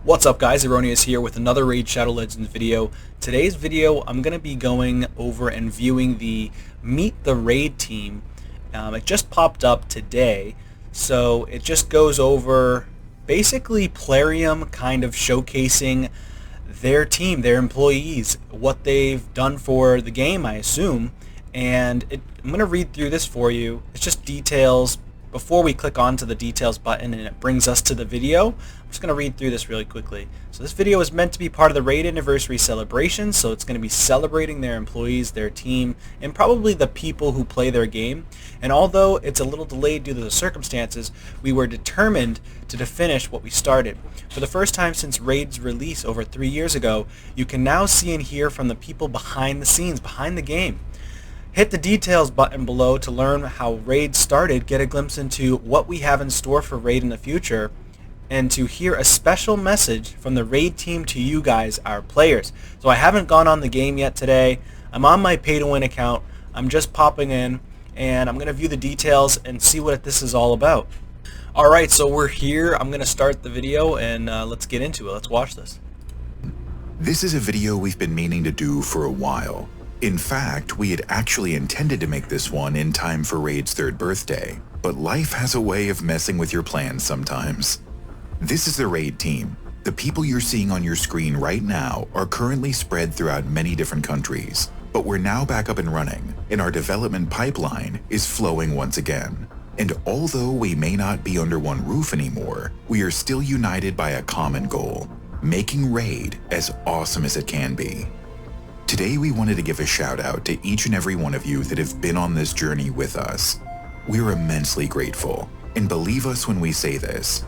What's up guys, Aroneous here with another Raid Shadow Legends video. Today's video I'm going to be going over and viewing the Meet the Raid team. It just popped up today, so it just goes over basically Plarium kind of showcasing their team, their employees, what they've done for the game, I assume. And I'm going to read through this for you. It's just details. Before we click onto the details button and it brings us to the video, I'm just going to read through this really quickly. So this video is meant to be part of the Raid Anniversary celebration, so it's going to be celebrating their employees, their team, and probably the people who play their game. And although it's a little delayed due to the circumstances, we were determined to finish what we started. For the first time since Raid's release over 3 years ago, you can now see and hear from the people behind the scenes, behind the game. Hit the details button below to learn how Raid started, get a glimpse into what we have in store for Raid in the future, and to hear a special message from the Raid team to you guys, our players. So I haven't gone on the game yet today. I'm on my pay-to-win account. I'm just popping in, and I'm going to view the details and see what this is all about. Alright, so we're here. I'm going to start the video, and let's get into it. Let's watch this. This is a video we've been meaning to do for a while. In fact, we had actually intended to make this one in time for Raid's 3rd birthday, but life has a way of messing with your plans sometimes. This is the Raid team. The people you're seeing on your screen right now are currently spread throughout many different countries, but we're now back up and running, and our development pipeline is flowing once again. And although we may not be under one roof anymore, we are still united by a common goal, making Raid as awesome as it can be. Today we wanted to give a shout out to each and every one of you that have been on this journey with us. We're immensely grateful, and believe us when we say this,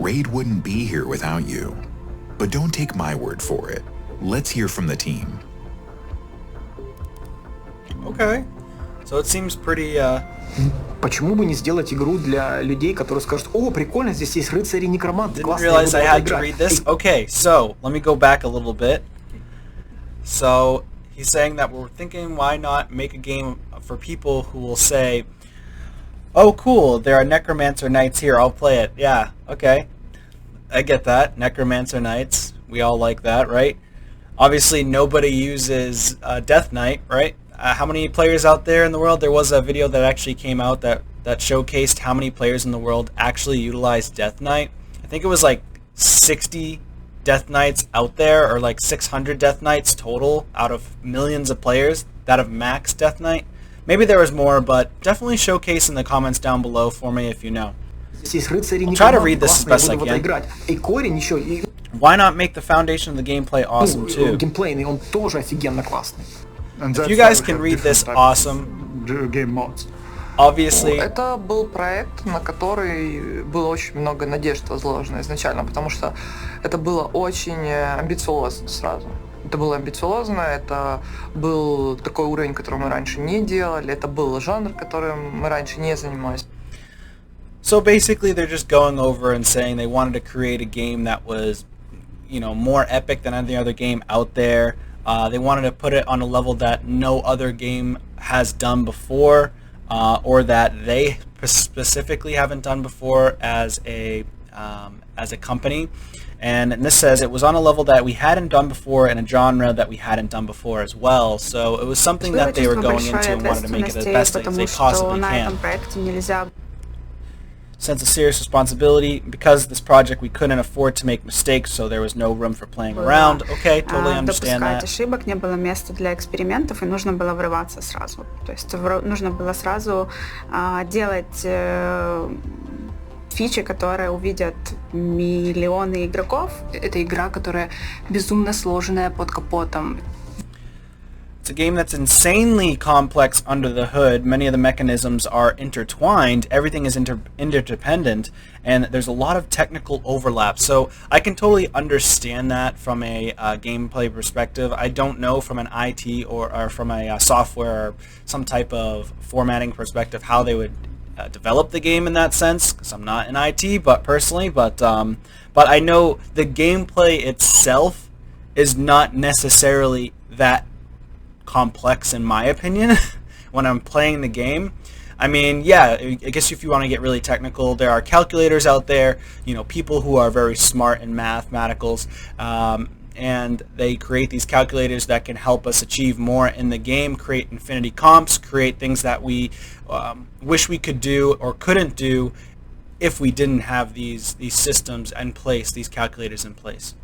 Raid wouldn't be here without you. But don't take my word for it. Let's hear from the team. Okay, so it seems pretty Почему бы не сделать игру для людей, которые скажут: "О, прикольно, здесь есть рыцари и некроманты, Didn't классно, realize I я had буду to играть". read this. Okay, so let me go back a little bit. So he's saying that we're thinking, why not make a game for people who will say, "Oh, cool, there are necromancer knights here. I'll play it." Yeah, okay, I get that. Necromancer knights, we all like that, right? Obviously, nobody uses DeathKnight, right? How many players out there in the world? There was a video that actually came out that showcased how many players in the world actually utilize DeathKnight. I think it was like 60 DeathKnights out there, or like 600 DeathKnights total out of millions of players that have maxed DeathKnight. Maybe there was more, but definitely showcase in the comments down below for me if you know. I'll try to read this as best I can. Why not make the foundation of the gameplay awesome too? Геймплейный, он тоже офигенно классный. If you guys can read this awesome, game modes. obviously. Это был проект, на который было очень много надежд возложено изначально, потому что это было очень амбициозно сразу. Это было амбициозно, это был такой уровень, который мы раньше не делали, это был жанр, которым мы раньше не занимались. So basically they're just going over and saying they wanted to create a game that was, you know, more epic than any other game out there. They wanted to put it on a level that no other game has done before, or that they specifically haven't done before as a company. And this says it was on a level that we hadn't done before in a genre that we hadn't done before as well. So it was something that they were going into and wanted to make it as best as they possibly can. Sense of serious responsibility. Because of this project we couldn't afford to make mistakes, so there was no room for playing around. Okay, totally understand that. Ошибок, не было места для экспериментов, и нужно было врываться сразу. То есть нужно было сразу делать фичи, которые увидят миллионы игроков. Это игра, которая безумно сложная под капотом. It's a game that's insanely complex under the hood. Many of the mechanisms are intertwined. Everything is interdependent, and there's a lot of technical overlap. So I can totally understand that from a gameplay perspective. I don't know from an IT or from a software or some type of formatting perspective how they would develop the game in that sense, because I'm not in IT, but personally, but I know the gameplay itself is not necessarily that complex in my opinion when I'm playing the game. I mean, yeah, I guess if you want to get really technical, there are calculators out there, people who are very smart in mathematicals, and they create these calculators that can help us achieve more in the game, create infinity comps, create things that we wish we could do or couldn't do if we didn't have these systems in place, these calculators in place.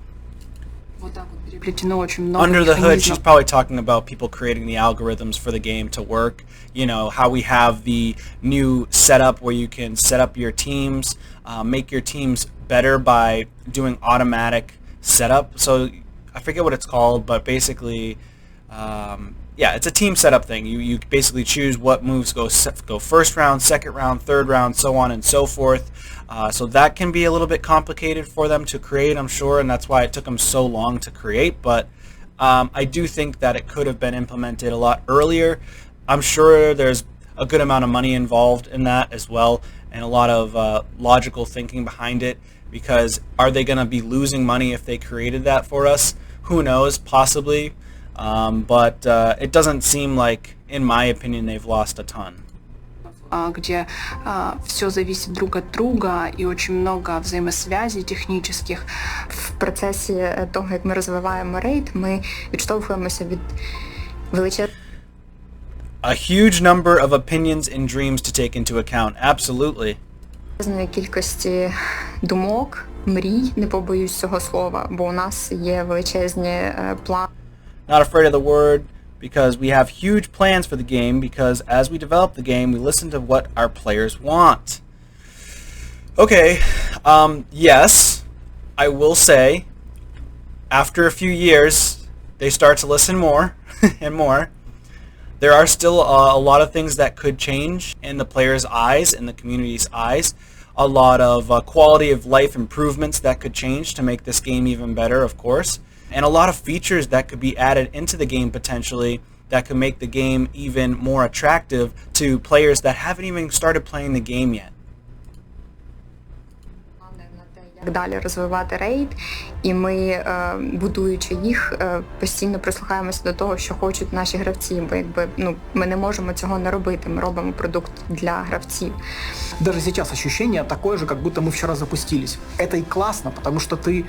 Under the hood, she's probably talking about people creating the algorithms for the game to work. How we have the new setup where you can set up your teams, make your teams better by doing automatic setup. So I forget what it's called, but basically, it's a team setup thing. You basically choose what moves go first round, second round, third round, so on and so forth. So that can be a little bit complicated for them to create, I'm sure, and that's why it took them so long to create. But I do think that it could have been implemented a lot earlier. I'm sure there's a good amount of money involved in that as well, and a lot of logical thinking behind it, because are they going to be losing money if they created that for us? Who knows, possibly. But it doesn't seem like, in my opinion, they've lost a ton. Где все зависит друг от друга і очень много взаємосвязей технічних. В процесі того, як ми розвиваємо рейд, ми відштовхуємося від величезної A huge number of opinions and dreams to take into account. Absolutely. Кількості думок, мрій, не побоюсь цього слова, бо у нас є величезні плани. Not afraid of the word, because we have huge plans for the game, because as we develop the game, we listen to what our players want. Okay, yes, I will say, after a few years, they start to listen more and more. There are still a lot of things that could change in the players' eyes, in the community's eyes. A lot of quality of life improvements that could change to make this game even better, of course. And a lot of features that could be added into the game potentially that could make the game even more attractive to players that haven't even started playing the game yet. Як далі розвивати рейд, і ми, будуючи їх, постійно прислухаємося до того, що хочуть наші гравці, бо ми не можемо цього не робити, ми робимо продукт для гравців. Даже сейчас ощущение такое же, как будто мы вчера запустились. Это и классно, потому что ты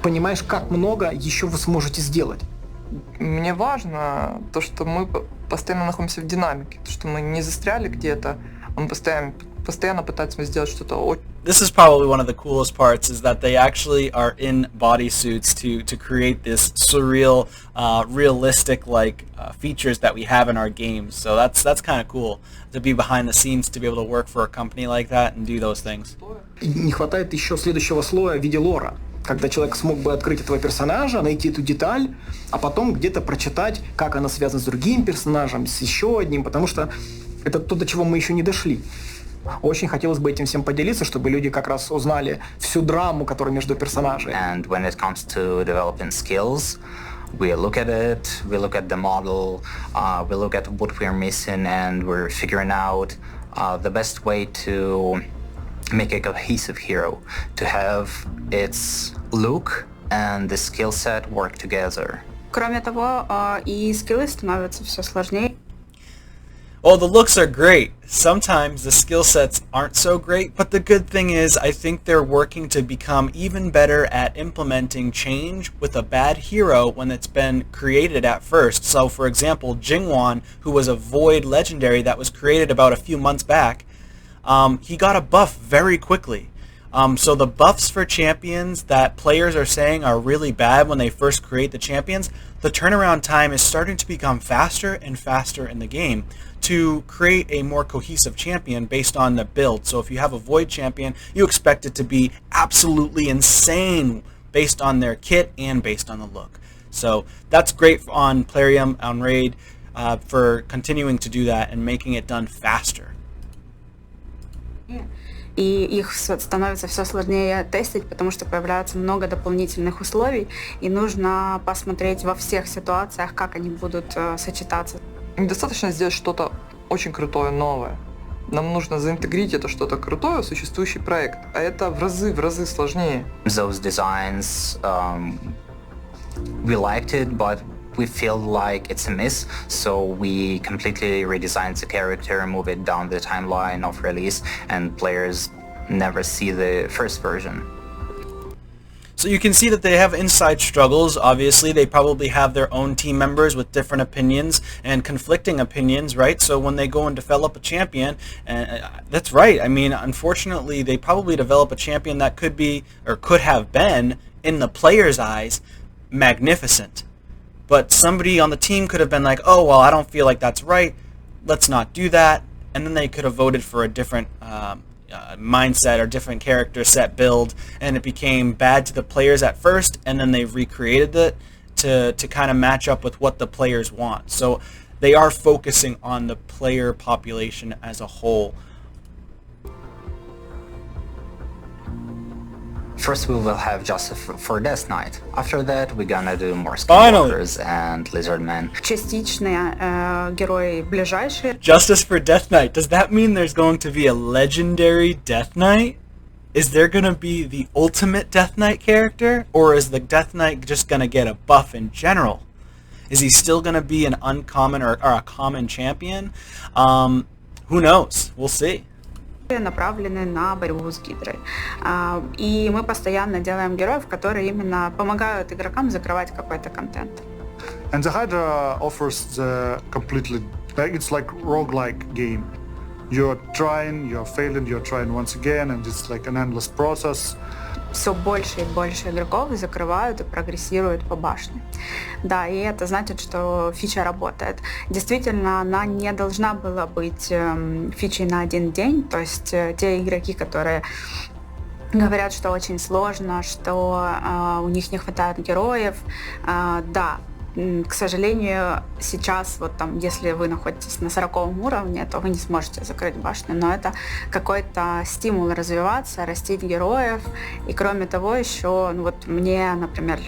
понимаешь, как много еще вы сможете сделать. Мне важно то, что мы постоянно находимся в динамике, то, что мы не застряли где-то, мы постоянно пытаемся сделать что-то очень... This is probably one of the coolest parts, is that they actually are in bodysuits to create this surreal, realistic features that we have in our games. So that's kind of cool to be behind the scenes, to be able to work for a company like that and do those things. Не хватает еще следующего слоя в виде лора, когда человек смог бы открыть этого персонажа, найти эту деталь, а потом где-то прочитать, как она связана с другим персонажем, с еще одним, потому что это то, до чего мы еще не дошли. Очень хотелось бы этим всем поделиться, чтобы люди как раз узнали всю драму, которая между персонажами. And when it comes to developing skills, we look at it, we look at the model, we look at what we're missing, and we're figuring out the best way to make a cohesive hero, to have its look and the skill set work together. Кроме того, и скиллы становятся все сложнее. Well, the looks are great. Sometimes the skill sets aren't so great, but the good thing is I think they're working to become even better at implementing change with a bad hero when it's been created at first. So, for example, Jingwan, who was a Void legendary that was created about a few months back, he got a buff very quickly. So the buffs for champions that players are saying are really bad when they first create the champions, the turnaround time is starting to become faster and faster in the game to create a more cohesive champion based on the build. So if you have a Void champion, you expect it to be absolutely insane based on their kit and based on the look. So that's great on Plarium, on Raid, for continuing to do that and making it done faster. И их становится все сложнее тестить, потому что появляется много дополнительных условий, и нужно посмотреть во всех ситуациях, как они будут сочетаться. Недостаточно сделать что-то очень крутое, новое. Нам нужно заинтегрить это что-то крутое в существующий проект, а это в разы сложнее. Those designs, we liked it, but we feel like it's a miss, so we completely redesigned the character, move it down the timeline of release, and players never see the first version. So you can see that they have inside struggles. Obviously, they probably have their own team members with different opinions and conflicting opinions, right? So when they go and develop a champion, and that's right. I mean, unfortunately, they probably develop a champion that could be, or could have been, in the player's eyes, magnificent. But somebody on the team could have been like, oh, well, I don't feel like that's right. Let's not do that. And then they could have voted for a different mindset or different character set build, and it became bad to the players at first, and then they've recreated it to kind of match up with what the players want. So they are focusing on the player population as a whole. First we will have Justice for DeathKnight. After that we're gonna do more Skinwalkers and Lizardmen. Частичные герои ближайшие. Justice for DeathKnight. Does that mean there's going to be a legendary Death Knight? Is there going to be the ultimate Death Knight character? Or is the Death Knight just going to get a buff in general? Is he still going to be an uncommon or a common champion? Who knows? We'll see. Направлены на борьбу с Гидрой. И мы постоянно делаем героев, которые именно помогают игрокам закрывать какой-то контент. And the Hydra offers the completely, it's like roguelike game. You're trying, you're failing, you're trying once again, and it's like an endless process. Все больше и больше игроков закрывают и прогрессируют по башне. Да, и это значит, что фича работает. Действительно, она не должна была быть фичей на один день, то есть те игроки, которые говорят, что очень сложно, что у них не хватает героев, да, к сожалению, сейчас, вот там, если вы находитесь на 40 уровне, то вы не сможете закрыть башню, но это какой-то стимул развиваться, растить героев, и кроме того еще, ну вот мне, например,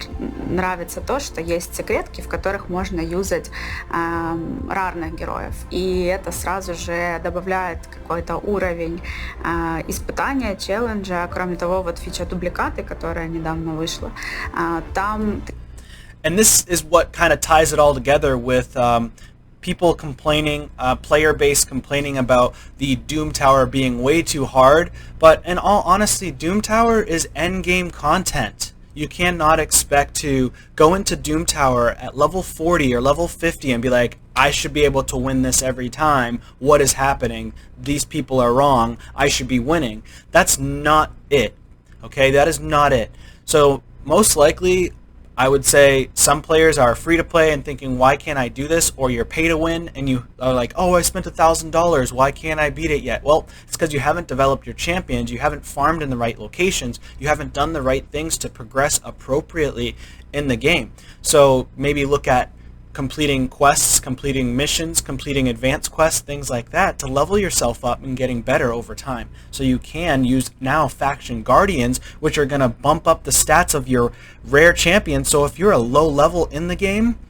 нравится то, что есть секретки, в которых можно юзать рарных героев, и это сразу же добавляет какой-то уровень испытания, челленджа. Кроме того, вот фича дубликаты, которая недавно вышла, там... And this is what kind of ties it all together with people complaining, player base complaining about the Doom Tower being way too hard. But in all honesty, Doom Tower is endgame content. You cannot expect to go into Doom Tower at level 40 or level 50 and be like, I should be able to win this every time. What is happening? These people are wrong. I should be winning. That's not it. Okay, that is not it. So most likely, I would say some players are free to play and thinking, why can't I do this? Or you're pay to win and you are like, oh, I spent $1,000. Why can't I beat it yet? Well, it's because you haven't developed your champions. You haven't farmed in the right locations. You haven't done the right things to progress appropriately in the game. So maybe look at completing quests, completing missions, completing advanced quests, things like that to level yourself up and getting better over time. So you can use now faction guardians, which are going to bump up the stats of your rare champion. So if you're a low level in the game,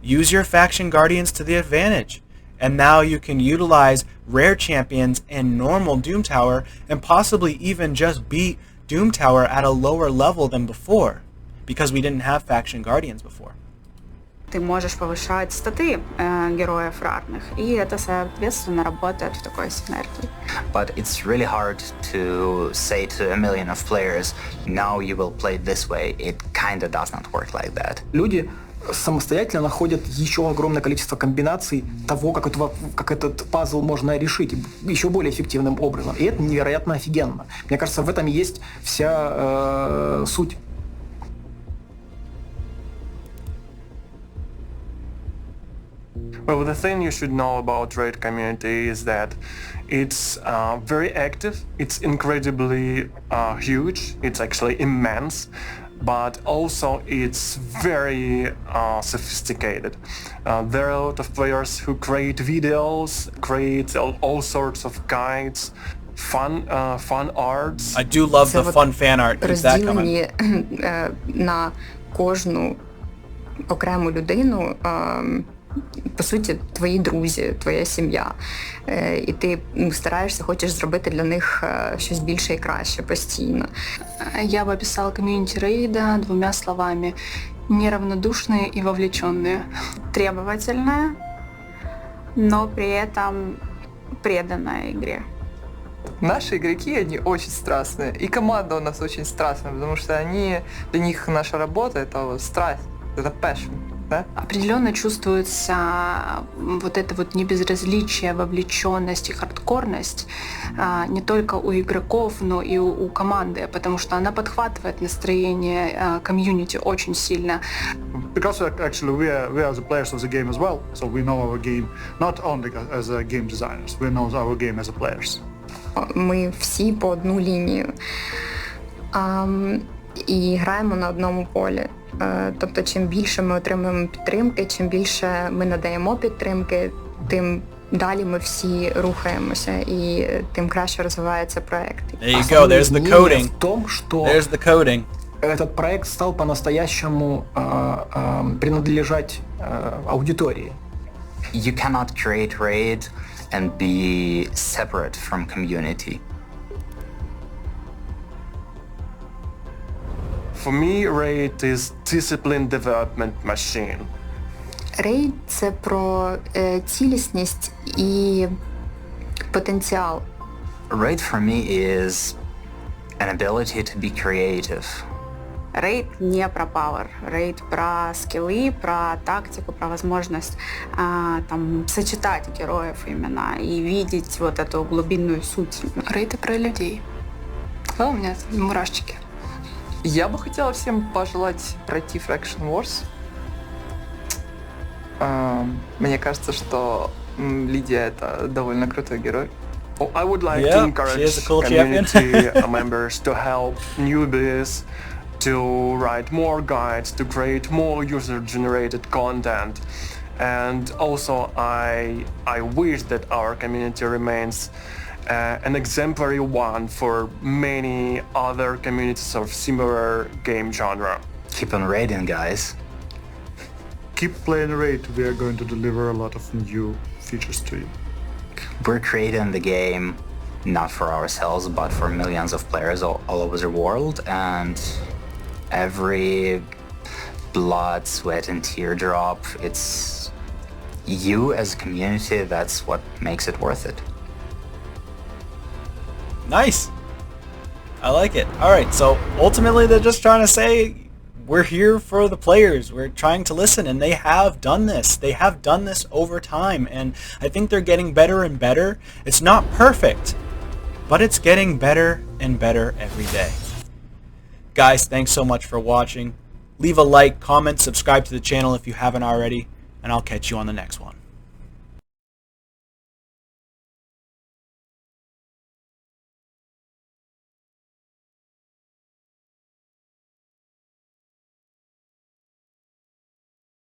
use your faction guardians to the advantage. And now you can utilize rare champions in normal Doom Tower and possibly even just beat Doom Tower at a lower level than before because we didn't have faction guardians before. Ты можешь повышать статы героев рарных, и это, соответственно, работает в такой синергии. But it's really hard to say to a million of players, now you will play this way. It kind of does not work like that. Люди самостоятельно находят еще огромное количество комбинаций того, как этот пазл можно решить еще более эффективным образом. И это невероятно офигенно. Мне кажется, в этом и есть вся суть. Well, the thing you should know about Raid community is that it's very active, it's incredibly huge, it's actually immense, but also it's very sophisticated. There are a lot of players who create videos, create all sorts of guides, fun arts. I do love the fun fan art. Keep that coming. На кожну окрему людину по суті, твої друзі, твоя сім'я. І ти стараєшся, хочеш зробити для них щось більше і краще постійно. Я бы описала комьюнити рейда двумя словами. Неравнодушные и вовлеченные. Требовательная, но при этом преданная игре. Наши игроки, они очень страстные. И команда у нас очень страстная, потому что для них наша работа — это вот страсть, это passion. Да? Определенно чувствуется вот это вот небезразличие, вовлеченность и хардкорность не только у игроков, но и у команды, потому что она подхватывает настроение комьюнити очень сильно. Because actually we are the players of the game as well, so we know our game not only as a game designers, we know our game as a players. Ми всі по одну лінію і граємо на одному полі. Тобто, чим більше ми отримуємо підтримки, чим більше ми надаємо підтримки, тим далі ми всі рухаємося і тим краще розвивається проект. There you go, there's the coding. В том, что There's the coding. этот проект стал по-настоящему принадлежать аудитории. You cannot create raid and be separate from community. For me, raid is discipline development machine. Рейд – це про цілісність і потенціал. Raid for me is an ability to be creative. Рейд не про пауэр, рейд про скиллы, про тактику, про возможность там сочетать героев именно и видеть вот эту глубинную суть. Рейды про людей. А у меня мурашечки. Я бы хотела всем пожелать пройти Fraction Wars. Мне кажется, что Лидия — это довольно крутой герой. Oh, I would like Yeah, to encourage she is a cool community members to help newbies, to write more guides, to create more user-generated content. And also I wish that our community remains an exemplary one for many other communities of similar game genre. Keep on raiding, guys. Keep playing Raid, we are going to deliver a lot of new features to you. We're creating the game not for ourselves, but for millions of players all over the world, and every blood, sweat and teardrop, it's you as a community, that's what makes it worth it. Nice. I like it. Alright, so ultimately they're just trying to say we're here for the players. We're trying to listen, and they have done this. They have done this over time, and I think they're getting better and better. It's not perfect, but it's getting better and better every day. Guys, thanks so much for watching. Leave a like, comment, subscribe to the channel if you haven't already, and I'll catch you on the next one.